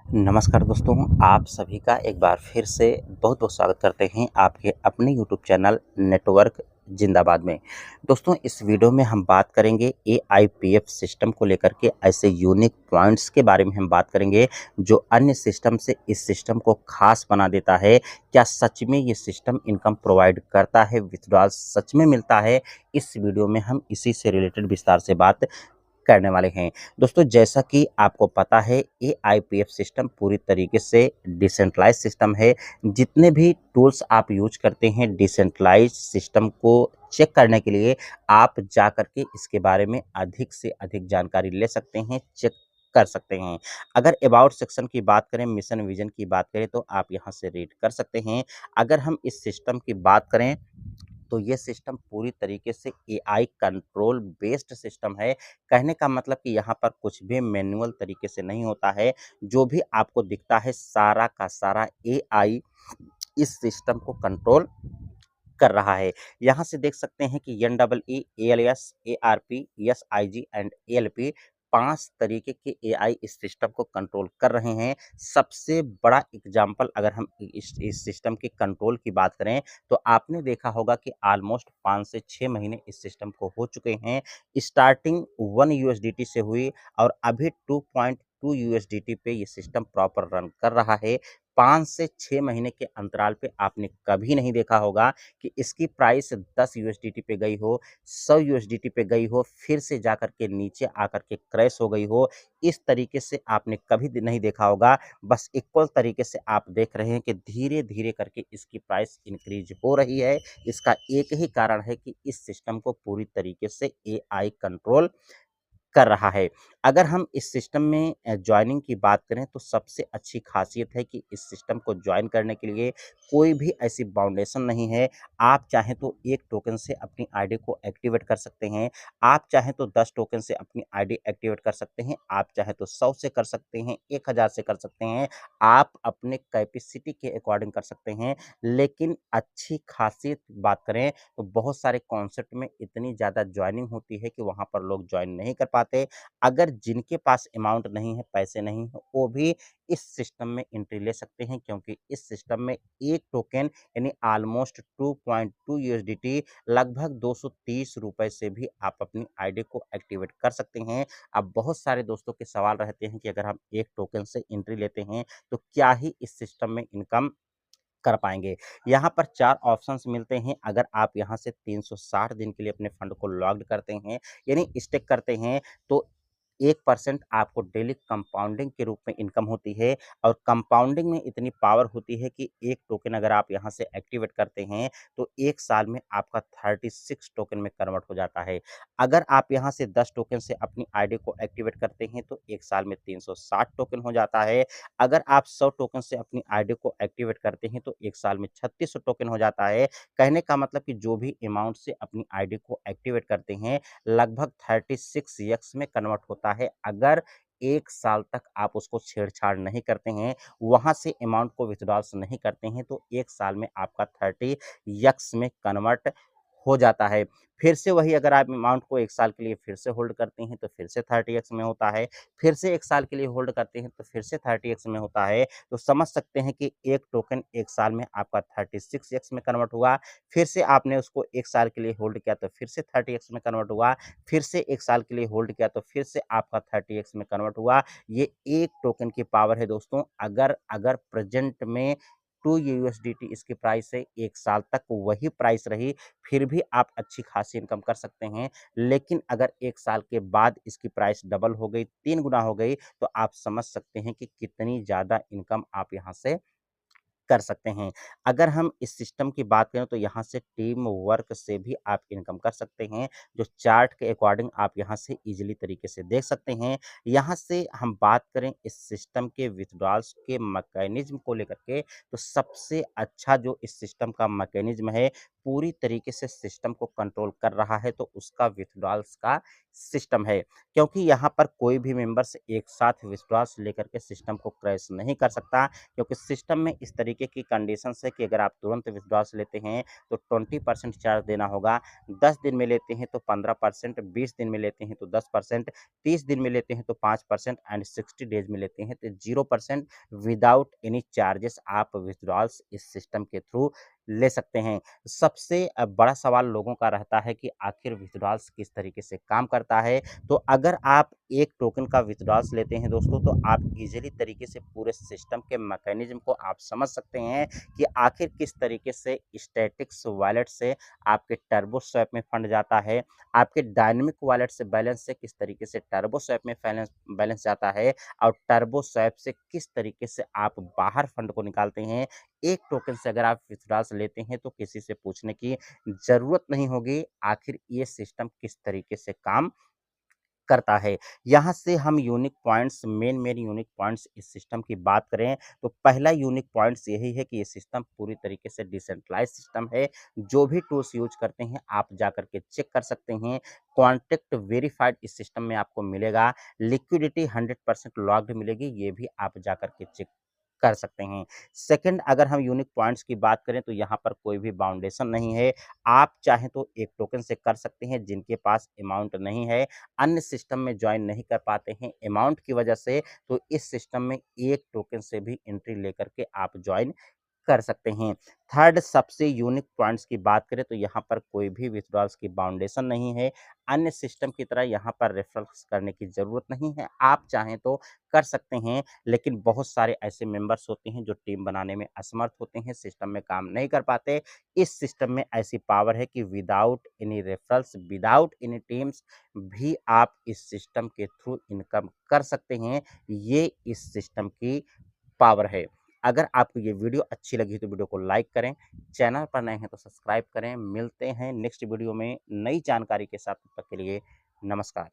नमस्कार दोस्तों, आप सभी का एक बार फिर से बहुत-बहुत स्वागत करते हैं आपके अपने यूट्यूब चैनल नेटवर्क ज़िंदाबाद में। दोस्तों, इस वीडियो में हम बात करेंगे एआईपीएफ सिस्टम को लेकर के ऐसे यूनिक पॉइंट्स के बारे में हम बात करेंगे, जो अन्य सिस्टम से इस सिस्टम को ख़ास बना देता है। क्या सच में ये सिस्टम इनकम प्रोवाइड करता है, विथड्रॉल सच में मिलता है? इस वीडियो में हम इसी से रिलेटेड विस्तार से बात करने वाले हैं। दोस्तों, जैसा कि आपको पता है, एआईपीएफ सिस्टम पूरी तरीके से डिसेंट्रलाइज्ड सिस्टम है। जितने भी टूल्स आप यूज़ करते हैं डिसेंट्रलाइज्ड सिस्टम को चेक करने के लिए, आप जा कर के इसके बारे में अधिक से अधिक जानकारी ले सकते हैं, चेक कर सकते हैं। अगर अबाउट सेक्शन की बात करें, मिशन विज़न की बात करें, तो आप यहाँ से रीड कर सकते हैं। अगर हम इस सिस्टम की बात करें, तो ये सिस्टम पूरी तरीके से एआई कंट्रोल बेस्ड सिस्टम है। कहने का मतलब कि यहाँ पर कुछ भी मैनुअल तरीके से नहीं होता है। जो भी आपको दिखता है, सारा का सारा एआई इस सिस्टम को कंट्रोल कर रहा है। यहाँ से देख सकते हैं कि NEE, ALS, ARP, SIG and ALP 5 तरीके के एआई इस सिस्टम को कंट्रोल कर रहे हैं। सबसे बड़ा एग्जाम्पल अगर हम इस सिस्टम के कंट्रोल की बात करें, तो आपने देखा होगा कि ऑलमोस्ट 5 से 6 महीने इस सिस्टम को हो चुके हैं। स्टार्टिंग 1 यूएसडीटी से हुई और अभी 2.2 यूएसडीटी पे ये सिस्टम प्रॉपर रन कर रहा है। 5 से 6 महीने के अंतराल पे आपने कभी नहीं देखा होगा कि इसकी प्राइस 10 यूएसडीटी पे गई हो, 100 यूएसडीटी पे गई हो, फिर से जाकर के नीचे आकर के क्रैश हो गई हो। इस तरीके से आपने कभी नहीं देखा होगा। बस इक्वल तरीके से आप देख रहे हैं कि धीरे-धीरे करके इसकी प्राइस इंक्रीज़ हो रही है। इसका एक ही कारण है कि इस सिस्टम को पूरी तरीके से एआई कंट्रोल कर रहा है। अगर हम इस सिस्टम में जॉइनिंग की बात करें, तो सबसे अच्छी ख़ासियत है कि इस सिस्टम को जॉइन करने के लिए कोई भी ऐसी बाउंडेशन नहीं है। आप चाहें तो 1 टोकन से अपनी आईडी को एक्टिवेट कर सकते हैं। आप चाहें तो 10 टोकन से अपनी आईडी एक्टिवेट कर सकते हैं। आप चाहें तो 100 से कर सकते हैं, 1000 से कर सकते हैं। आप अपने कैपेसिटी के अकॉर्डिंग कर सकते हैं। लेकिन अच्छी ख़ासियत बात करें, तो बहुत सारे कॉन्सेप्ट में इतनी ज़्यादा जॉइनिंग होती है कि वहाँ पर लोग जॉइन नहीं कर पाते। अगर जिनके पास अमाउंट नहीं है, पैसे नहीं हैं, वो भी इस सिस्टम में एंट्री ले सकते हैं, क्योंकि इस सिस्टम में 1 टोकन यानी ऑलमोस्ट 2.2 यूएसडीटी लगभग ₹230 से भी आप अपनी आईडी को एक्टिवेट कर सकते हैं। अब बहुत सारे दोस्तों के सवाल रहते हैं कि अगर हम 1 टोकन से एंट्री लेते हैं, तो क्या ही इस सिस्टम में इनकम कर पाएँगे। यहाँ पर 4 ऑप्शंस मिलते हैं। अगर आप यहाँ से 360 दिन के लिए अपने फंड को लॉक्ड करते हैं, यानी स्टेक करते हैं, तो 1% आपको डेली कंपाउंडिंग के रूप में इनकम होती है। और कंपाउंडिंग में इतनी पावर होती है कि 1 टोकन अगर आप यहाँ से एक्टिवेट करते हैं, तो 1 साल में आपका 36 टोकन में कन्वर्ट हो जाता है। अगर आप यहाँ से 10 टोकन से अपनी आईडी को एक्टिवेट करते हैं, तो 1 साल में 360 टोकन हो जाता है। अगर आप 100 टोकन से अपनी आईडी को एक्टिवेट करते हैं, तो 1 साल में 3600 टोकन हो जाता है। कहने का मतलब कि जो भी अमाउंट से अपनी आईडी को एक्टिवेट करते हैं, लगभग 36 एक्स में कन्वर्ट होता है। अगर 1 साल तक आप उसको छेड़-छाड़ नहीं करते हैं, वहाँ से अमाउंट को विथड्रॉल्स नहीं करते हैं, तो 1 साल में आपका 30 एक्स में कन्वर्ट हो जाता है। फिर से वही अगर आप अमाउंट को 1 साल के लिए फिर से होल्ड करते हैं, तो फिर से 30 एक्स में होता है। फिर से 1 साल के लिए होल्ड करते हैं, तो फिर से 30 एक्स में होता है। तो समझ सकते हैं कि 1 टोकन 1 साल में आपका 36 एक्स में कन्वर्ट हुआ। फिर से आपने उसको 1 साल के लिए होल्ड किया, तो फिर से 30 एक्स में कन्वर्ट हुआ। फिर से 1 साल के लिए होल्ड किया, तो फिर से आपका 30 एक्स में कन्वर्ट हुआ। ये 1 टोकन की पावर है दोस्तों। अगर अगर प्रेज़ेंट में 2 यूएसडीटी इसकी प्राइस है, 1 साल तक वही प्राइस रही, फिर भी आप अच्छी खासी इनकम कर सकते हैं। लेकिन अगर 1 साल के बाद इसकी प्राइस डबल हो गई, 3 गुना हो गई, तो आप समझ सकते हैं कि कितनी ज़्यादा इनकम आप यहाँ से कर सकते हैं। अगर हम इस सिस्टम की बात करें, तो यहाँ से टीम वर्क से भी आप इनकम कर सकते हैं, जो चार्ट के अकॉर्डिंग आप यहाँ से ईज़िली तरीके से देख सकते हैं। यहाँ से हम बात करें इस सिस्टम के विथड्रॉल्स के मैकेनिज़्म को लेकर के, तो सबसे अच्छा जो इस सिस्टम का मैकेनिज़्म है, पूरी तरीके से सिस्टम को कंट्रोल कर रहा है तो उसका विथड्रॉल्स का सिस्टम है। क्योंकि यहाँ पर कोई भी मेंबर्स एक साथ विथड्रॉल्स लेकर के सिस्टम को क्रैश नहीं कर सकता, क्योंकि सिस्टम में इस तरीके की कंडीशंस है कि अगर आप तुरंत विथड्रॉल्स लेते हैं तो 20% चार्ज देना होगा, 10 दिन में लेते हैं तो 15%, 20 दिन में लेते हैं तो 10%, 30 दिन में लेते हैं तो 5% एंड 60 डेज में लेते हैं तो 0% विदाउट एनी चार्जेस आप विथड्रॉल्स इस सिस्टम के थ्रू ले सकते हैं। सबसे बड़ा सवाल लोगों का रहता है कि आखिर विथड्रॉल्स किस तरीके से काम करता है। तो अगर आप एक टोकन का विथड्रॉल्स लेते हैं दोस्तों, तो आप ईज़िली तरीके से पूरे सिस्टम के मैकेनिज़्म को आप समझ सकते हैं कि आखिर किस तरीके से स्टैटिक्स वॉलेट से आपके टर्बो स्वैप में फंड जाता है, आपके डायनामिक वॉलेट से बैलेंस से किस तरीके से टर्बो स्वैप में बैलेंस बैलेंस जाता है और टर्बो स्वैप से किस तरीके से आप बाहर फंड को निकालते हैं। एक टोकन से अगर आप विथड्रॉल्स लेते हैं तो किसी से पूछने की ज़रूरत नहीं होगी आखिर ये सिस्टम किस तरीके से काम करता है। यहाँ से हम unique points main unique points इस सिस्टम की बात करें तो पहला यूनिक पॉइंट्स यही है कि ये सिस्टम पूरी तरीके से डिसेंट्रलाइज़्ड सिस्टम है। जो भी टूल्स यूज़ करते हैं आप जाकर के चेक कर सकते हैं। कॉन्टेक्ट वेरिफाइड इस सिस्टम में आपको मिलेगा। लिक्विडिटी 100% लॉक्ड मिलेगी, ये भी आप जाकर के चेक कर सकते हैं। सेकंड, अगर हम यूनिक पॉइंट्स की बात करें तो यहाँ पर कोई भी बाउंडेशन नहीं है। आप चाहें तो एक टोकन से कर सकते हैं, जिनके पास अमाउंट नहीं है, अन्य सिस्टम में जॉइन नहीं कर पाते हैं अमाउंट की वजह से, तो इस सिस्टम में एक टोकन से भी एंट्री लेकर के आप जॉइन कर सकते हैं। थर्ड, सबसे यूनिक पॉइंट्स की बात करें तो यहाँ पर कोई भी विथड्रॉल्स की बाउंडेशन नहीं है। अन्य सिस्टम की तरह यहाँ पर रेफरल्स करने की ज़रूरत नहीं है। आप चाहें तो कर सकते हैं, लेकिन बहुत सारे ऐसे मेंबर्स होते हैं जो टीम बनाने में असमर्थ होते हैं, सिस्टम में काम नहीं कर पाते। इस सिस्टम में ऐसी पावर है कि without any referrals, without any teams भी आप इस सिस्टम के थ्रू इनकम कर सकते हैं। ये इस सिस्टम की पावर है। अगर आपको ये वीडियो अच्छी लगी तो वीडियो को लाइक करें, चैनल पर नए हैं तो सब्सक्राइब करें। मिलते हैं नेक्स्ट वीडियो में नई जानकारी के साथ, तब तक के लिए नमस्कार।